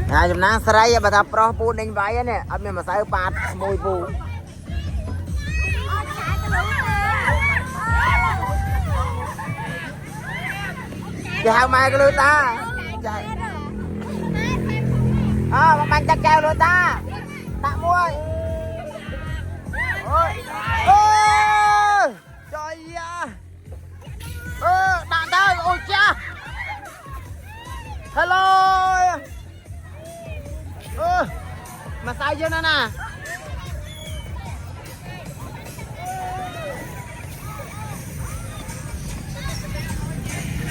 ចំណាំស្រីបើថាប្រុសពូដេញវាយនេះអត់មានម្សៅប៉ាតក្មួយពូគេហៅម៉ែក៏លឺតាចាមកបាញ់ចាក់កែវលឺតាដាក់មួយអូយtrờiដាក់ទៅអូចាhello មកស្អីយើងណា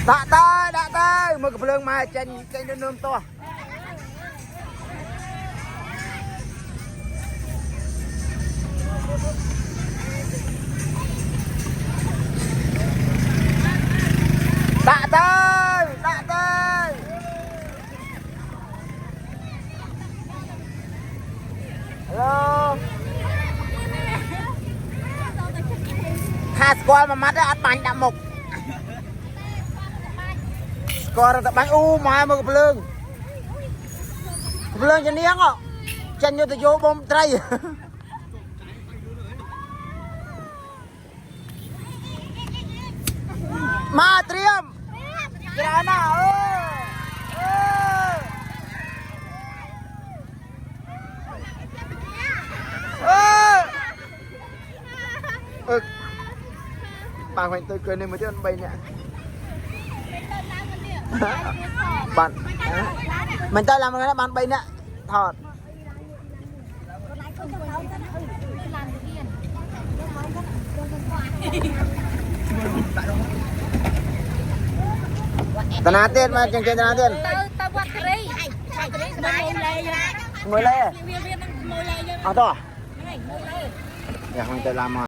ដាក់ទៅមើលកំភ្លើងម៉ែចេញទៅនំតោះដាក់ទៅខាស្គាល់មួយម៉ាត់អត់បាញ់ដាក់មុខស្គាល់តែបាញ់អូម៉ែមើលកំភ្លើងជានាងចេញទៅយោបំត្រីមកត្រៀមច្រើនណាbà khoanh tôi cười lên một chút bay nè bạn mình tay làm cái bạn bay nè thọt tao ná tiền mà chừng tao ná tiền ngồi lên à to à? Dạ không tôi làm mà